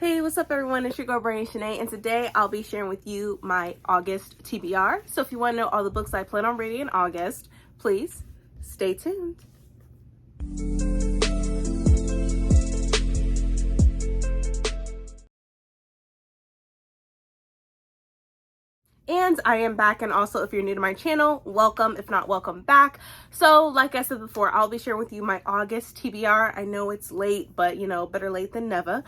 Hey, what's up everyone? It's your girl Brain Shanae, and today I'll be sharing with you my August TBR. So if you want to know all the books I plan on reading in August, please stay tuned. And I am back, and also if you're new to my channel, welcome. If not, welcome back. So like I said before, I'll be sharing with you my August TBR. I know it's late, but you know, better late than never.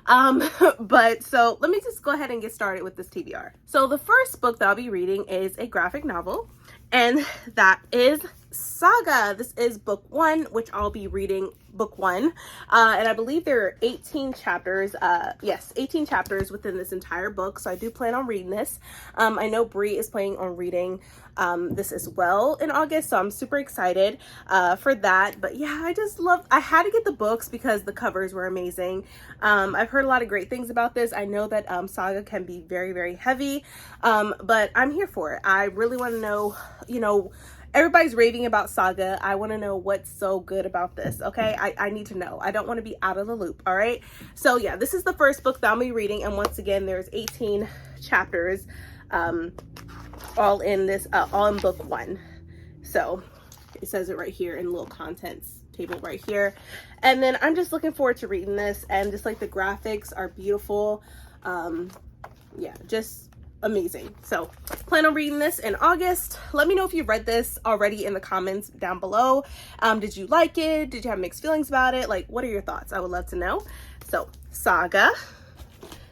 But so let me just go ahead and get started with this TBR. So the first book that I'll be reading is a graphic novel, and that is Saga. This is book 1, which I'll be reading book 1. And I believe there are 18 chapters. Yes, 18 chapters within this entire book. So I do plan on reading this. I know Bree is planning on reading this as well in August. So I'm super excited for that. But yeah, I had to get the books because the covers were amazing. I've heard a lot of great things about this. I know that Saga can be very, very heavy. But I'm here for it. I really want to know, you know, everybody's raving about Saga. I want to know what's so good about this, okay? I need to know. I don't want to be out of the loop, all right? So yeah, this is the first book that I'll be reading, and once again, there's 18 chapters all in book 1. So it says it right here in little contents table right here. And then I'm just looking forward to reading this, and just like the graphics are beautiful. Yeah, just amazing. So plan on reading this in August. Let me know if you've read this already in the comments down below. Did you like it? Did you have mixed feelings about it? Like, what are your thoughts? I would love to know. So Saga.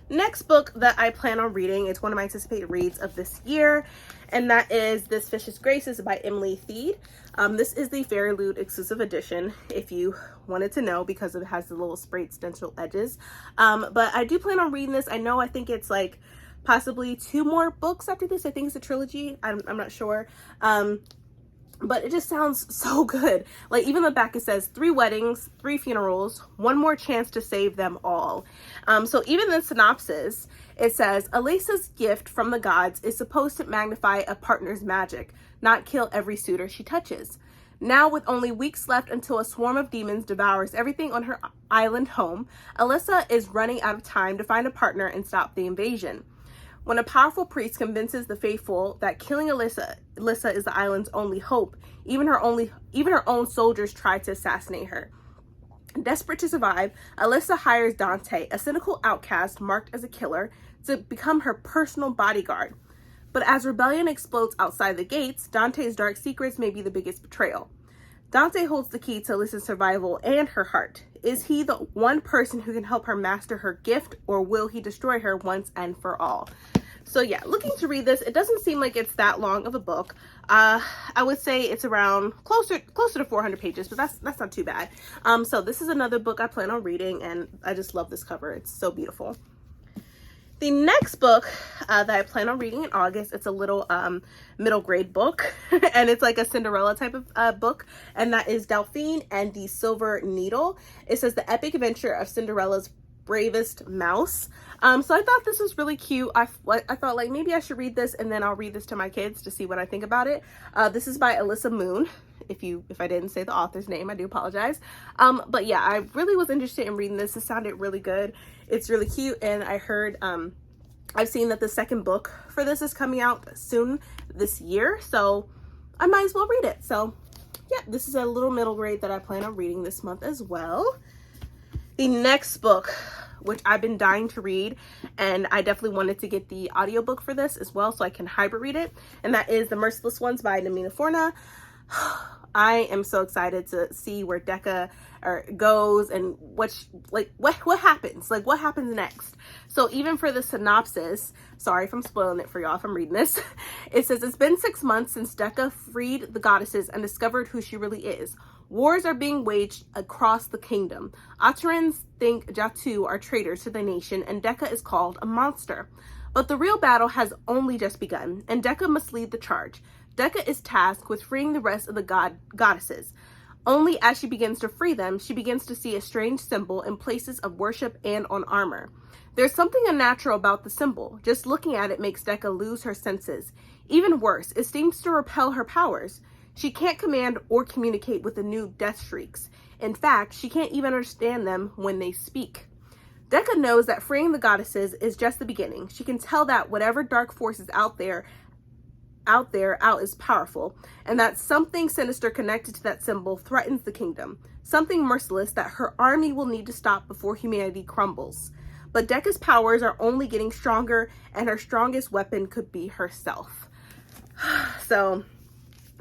Next book that I plan on reading is one of my anticipated reads of this year, and that is This Vicious Graces by Emily Thied. This is the Fairy Loot exclusive edition, if you wanted to know, because it has the little sprayed stencil edges. But I do plan on reading this. I think it's like possibly 2 more books after this. I think it's a trilogy. I'm not sure. But it just sounds so good. Like, even the back, it says 3 weddings, 3 funerals, 1 more chance to save them all. So even the synopsis, it says, Alyssa's gift from the gods is supposed to magnify a partner's magic, not kill every suitor she touches. Now, with only weeks left until a swarm of demons devours everything on her island home, Alyssa is running out of time to find a partner and stop the invasion. When a powerful priest convinces the faithful that killing Alyssa is the island's only hope, even her own soldiers try to assassinate her. Desperate to survive, Alyssa hires Dante, a cynical outcast marked as a killer, to become her personal bodyguard. But as rebellion explodes outside the gates, Dante's dark secrets may be the biggest betrayal. Dante holds the key to Alyssa's survival and her heart. Is he the one person who can help her master her gift, or will he destroy her once and for all? So yeah, looking to read this. It doesn't seem like it's that long of a book. I would say it's around closer to 400 pages, but that's not too bad. So this is another book I plan on reading, and I just love this cover. It's so beautiful. The next book that I plan on reading in August, it's a little middle grade book, and it's like a Cinderella type of book, and that is Delphine and the Silver Needle. It says the epic adventure of Cinderella's bravest mouse. So I thought this was really cute. I thought like maybe I should read this, and then I'll read this to my kids to see what I think about it. This is by Alyssa Moon. If I didn't say the author's name, I do apologize. But yeah, I really was interested in reading this. It sounded really good. It's really cute, and I heard I've seen that the second book for this is coming out soon this year, so I might as well read it. So yeah, this is a little middle grade that I plan on reading this month as well. The next book, which I've been dying to read, and I definitely wanted to get the audiobook for this as well so I can hybrid read it, and that is The Merciless Ones by Namina Forna. I am so excited to see where Decca goes and what happens, like what happens next. So even for the synopsis, sorry if I'm spoiling it for y'all if I'm reading this, it says it's been 6 months since Decca freed the goddesses and discovered who she really is. Wars are being waged across the kingdom. Aturans think Jatu are traitors to the nation, and Decca is called a monster. But the real battle has only just begun, and Decca must lead the charge. Decca is tasked with freeing the rest of the goddesses. Only as she begins to free them, she begins to see a strange symbol in places of worship and on armor. There's something unnatural about the symbol. Just looking at it makes Decca lose her senses. Even worse, it seems to repel her powers. She can't command or communicate with the new death shrieks. In fact, she can't even understand them when they speak. Decca knows that freeing the goddesses is just the beginning. She can tell that whatever dark force is out is powerful, and that something sinister connected to that symbol threatens the kingdom, something merciless that her army will need to stop before humanity crumbles. But Decca's powers are only getting stronger, and her strongest weapon could be herself. So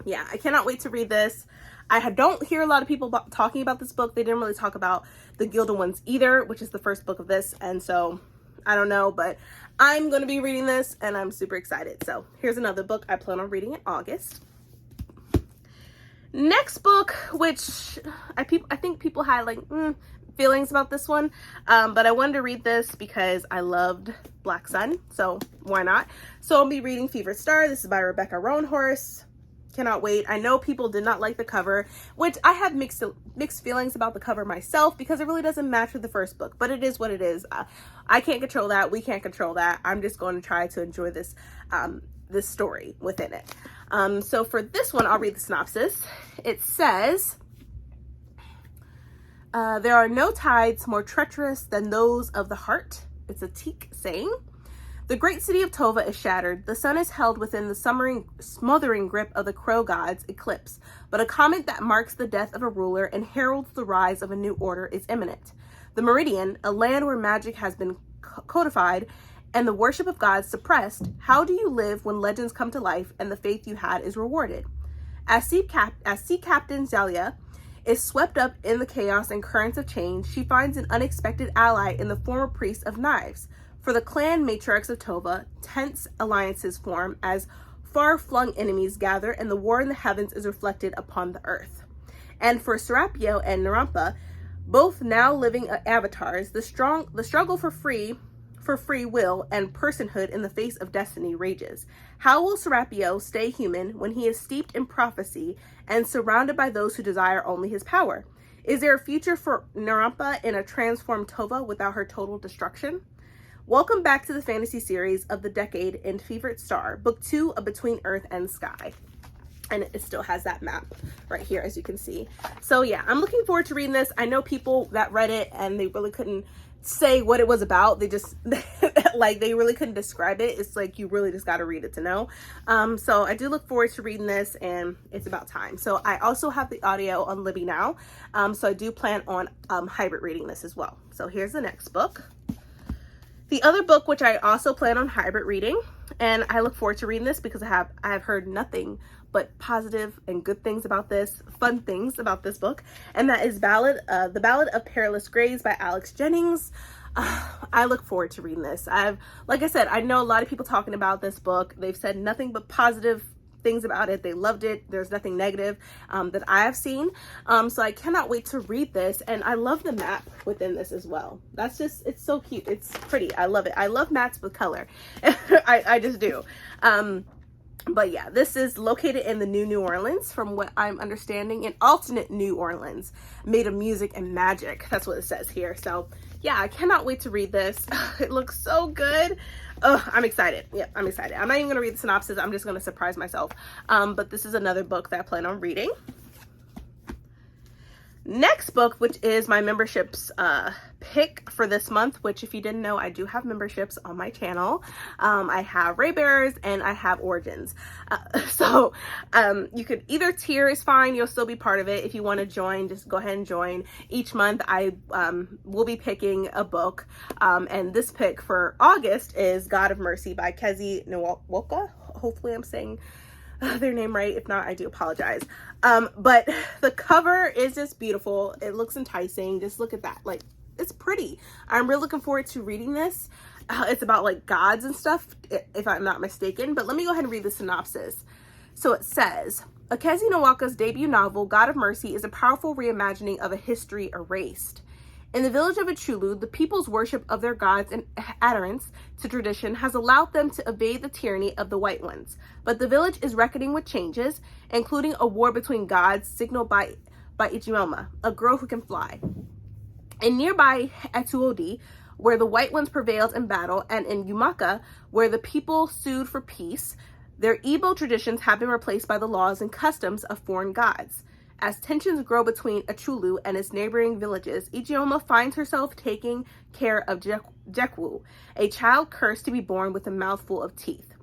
yeah, I cannot wait to read this. I don't hear a lot of people talking about this book. They didn't really talk about the Gilded Ones either, which is the first book of this, and so I don't know, but I'm going to be reading this and I'm super excited. So here's another book I plan on reading in August. Next book, which I think people had like feelings about this one, but I wanted to read this because I loved Black Sun, so why not? So I'll be reading Fevered Star. This is by Rebecca Roanhorse. Cannot wait. I know people did not like the cover, which I have mixed feelings about the cover myself because it really doesn't match with the first book, but it is what it is. I can't control that. We can't control that. I'm just going to try to enjoy this this story within it. So for this one, I'll read the synopsis. It says, there are no tides more treacherous than those of the heart. It's a Teak saying. The great city of Tova is shattered. The sun is held within the smothering grip of the crow god's eclipse, but a comet that marks the death of a ruler and heralds the rise of a new order is imminent. The Meridian, a land where magic has been codified and the worship of gods suppressed, how do you live when legends come to life and the faith you had is rewarded? As Sea Captain Zalia is swept up in the chaos and currents of change, she finds an unexpected ally in the former priest of Knives. For the clan matriarchs of Tova, tense alliances form as far-flung enemies gather and the war in the heavens is reflected upon the earth. And for Serapio and Narampa, both now living avatars, the struggle for free will and personhood in the face of destiny rages. How will Serapio stay human when he is steeped in prophecy and surrounded by those who desire only his power? Is there a future for Narampa in a transformed Tova without her total destruction? Welcome back to the fantasy series of the decade in Fevered Star, book 2 of Between Earth and Sky. And it still has that map right here, as you can see. So yeah, I'm looking forward to reading this. I know people that read it and they really couldn't say what it was about. They just, like, they really couldn't describe it. It's like, you really just got to read it to know. So I do look forward to reading this, and it's about time. So I also have the audio on Libby now. So I do plan on hybrid reading this as well. So here's the next book. The other book, which I also plan on hybrid reading, and I look forward to reading this because I have heard nothing but positive and good things about this, fun things about this book, and that is The Ballad of Perilous Graves by Alex Jennings. I look forward to reading this. Like I said, I know a lot of people talking about this book. They've said nothing but positive things about it. They loved it. There's nothing negative that I have seen. So I cannot wait to read this, and I love the map within this as well. That's just, it's so cute. It's pretty. I love it. I love maps with color. I just do. But yeah, this is located in the New Orleans, from what I'm understanding, an alternate New Orleans made of music and magic. That's what it says here. So yeah, I cannot wait to read this. It looks so good. Oh, I'm excited. Yeah, I'm excited. I'm not even going to read the synopsis. I'm just going to surprise myself. But this is another book that I plan on reading. Next book, which is my memberships pick for this month, which if you didn't know, I do have memberships on my channel. I have Raybearers and I have Origins. So you could, either tier is fine. You'll still be part of it. If you want to join, just go ahead and join. Each month I will be picking a book. And this pick for August is God of Mercy by Kezi Nwolka. Hopefully I'm saying their name right. If not, I do apologize. But the cover is just beautiful. It looks enticing. Just look at that. Like, it's pretty. I'm really looking forward to reading this. It's about like gods and stuff, if I'm not mistaken. But let me go ahead and read the synopsis. So it says, Kezi Nwolka's debut novel, God of Mercy, is a powerful reimagining of a history erased. In the village of Achulu, the people's worship of their gods and adherence to tradition has allowed them to evade the tyranny of the White Ones. But the village is reckoning with changes, including a war between gods signaled by Ichimoma, a girl who can fly. In nearby Atuodi, where the White Ones prevailed in battle, and in Yumaka, where the people sued for peace, their Igbo traditions have been replaced by the laws and customs of foreign gods. As tensions grow between Achulu and its neighboring villages, Ijeoma finds herself taking care of Jekwu, a child cursed to be born with a mouthful of teeth.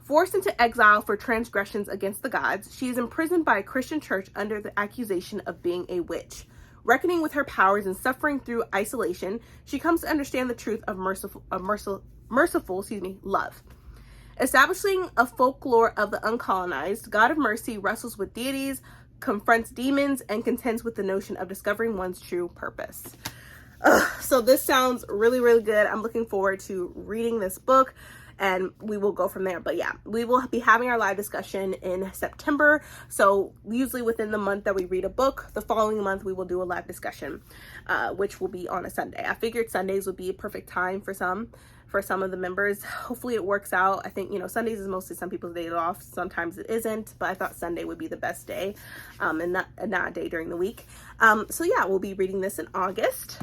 Forced into exile for transgressions against the gods, she is imprisoned by a Christian church under the accusation of being a witch. Reckoning with her powers and suffering through isolation, she comes to understand the truth of merciful love. Establishing a folklore of the uncolonized, God of Mercy wrestles with deities, confronts demons, and contends with the notion of discovering one's true purpose. So this sounds really, really good. I'm looking forward to reading this book, and we will go from there. But yeah, we will be having our live discussion in September. So usually within the month that we read a book, the following month we will do a live discussion, which will be on a Sunday. I figured Sundays would be a perfect time for some of the members. Hopefully it works out. I think, Sundays is mostly some people's day off. Sometimes it isn't, but I thought Sunday would be the best day, and not a day during the week. So yeah, we'll be reading this in August.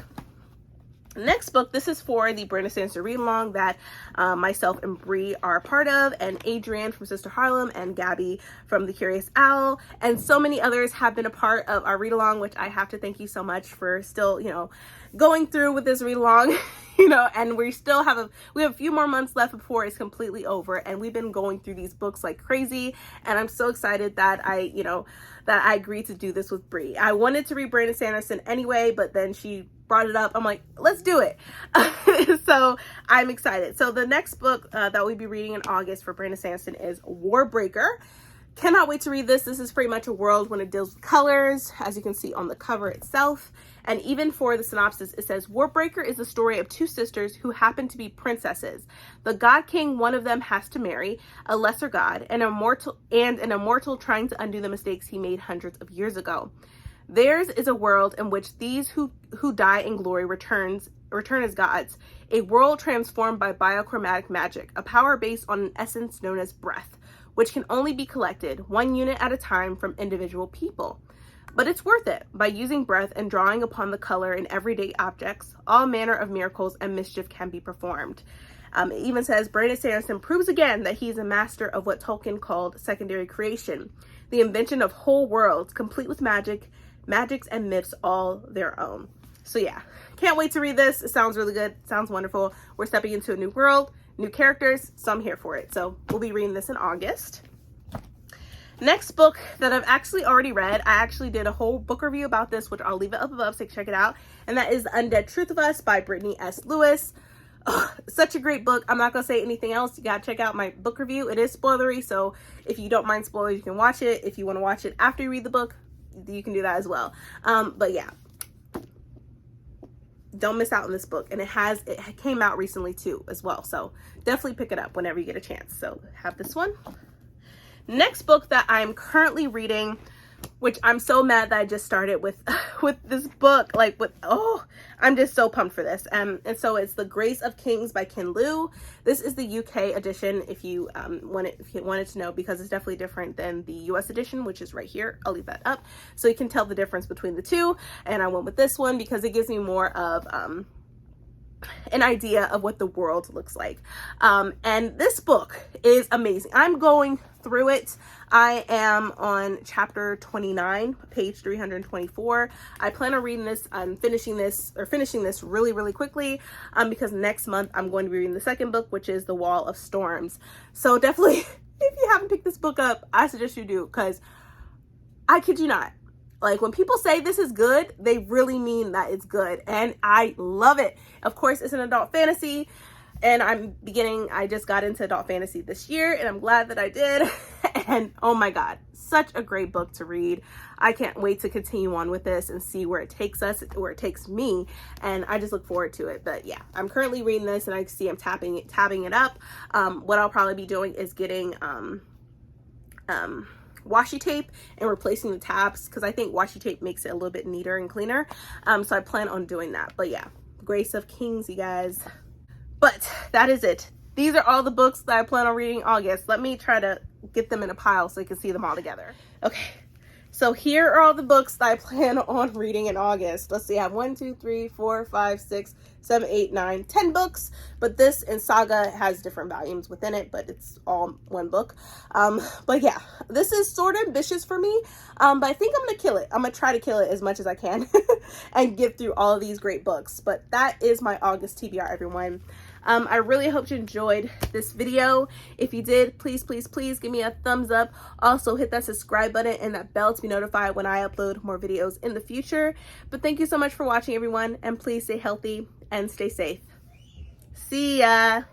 Next book, this is for the Brandon Sanderson read along that myself and Bree are a part of, and Adrienne from Sister Harlem and Gabby from The Curious Owl, and so many others have been a part of our read along, which I have to thank you so much for still, going through with this read along. And we still have a few more months left before it's completely over, and we've been going through these books like crazy, and I'm so excited that I agreed to do this with Bree. I wanted to read Brandon Sanderson anyway, but then she brought it up. I'm like, let's do it. So I'm excited. So the next book that we'll be reading in August for Brandon Sanderson is Warbreaker. Cannot wait to read this. This is pretty much a world when it deals with colors, as you can see on the cover itself. And even for the synopsis, it says, Warbreaker is the story of two sisters who happen to be princesses. The god king one of them has to marry, a lesser god, and an immortal trying to undo the mistakes he made hundreds of years ago. Theirs is a world in which these who die in glory return as gods, a world transformed by biochromatic magic, a power based on an essence known as breath, which can only be collected one unit at a time from individual people. But it's worth it. By using breath and drawing upon the color in everyday objects, all manner of miracles and mischief can be performed. It even says, Brandon Sanderson proves again that he is a master of what Tolkien called secondary creation, the invention of whole worlds, complete with magics and myths all their own. So yeah, can't wait to read this. It sounds really good. It sounds wonderful. We're stepping into a new world, new characters, so I'm here for it. So we'll be reading this in August. Next book that I've actually already read, I actually did a whole book review about this, which I'll leave it up above so you can check it out. And that is Undead Truth of Us by Brittany S. Lewis. Oh, such a great book. I'm not going to say anything else. You got to check out my book review. It is spoilery, so if you don't mind spoilers, you can watch it. If you want to watch it after you read the book, you can do that as well. But yeah, don't miss out on this book. And it came out recently too as well. So definitely pick it up whenever you get a chance. So have this one. Next book that I'm currently reading, which I'm so mad that I just started with this book, I'm just so pumped for this. And so it's The Grace of Kings by Ken Liu. This is the UK edition if you wanted to know, because it's definitely different than the US edition, which is right here. I'll leave that up so you can tell the difference between the two. And I went with this one because it gives me more of an idea of what the world looks like. And this book is amazing. I'm going through it. I am on chapter 29, page 324. I plan on reading this and finishing this really, really quickly, because next month I'm going to be reading the second book, which is The Wall of Storms. So definitely, if you haven't picked this book up, I suggest you do, because I kid you not, like, when people say this is good, they really mean that it's good, and I love it. Of course, it's an adult fantasy, and I just got into adult fantasy this year, and I'm glad that I did. And oh my God, such a great book to read. I can't wait to continue on with this and see where it takes us, where it takes me, and I just look forward to it. But yeah, I'm currently reading this, and I see I'm tabbing it up. What I'll probably be doing is getting washi tape and replacing the tabs, because I think washi tape makes it a little bit neater and cleaner. So I plan on doing that. But yeah, Grace of Kings, you guys. But that is it. These are all the books that I plan on reading in August. Let me try to get them in a pile so you can see them all together. Okay, So here are all the books that I plan on reading in August. Let's see, I have 1, 2, 3, 4, 5, 6, 7, 8, 9, 10 books. But this in Saga has different volumes within it, but it's all one book. But yeah, this is sort of ambitious for me. But I think I'm gonna kill it. I'm gonna try to kill it as much as I can and get through all of these great books. But that is my August TBR, everyone. I really hope you enjoyed this video. If you did, please, please, please give me a thumbs up. Also hit that subscribe button and that bell to be notified when I upload more videos in the future. But thank you so much for watching, everyone, and please stay healthy and stay safe. See ya.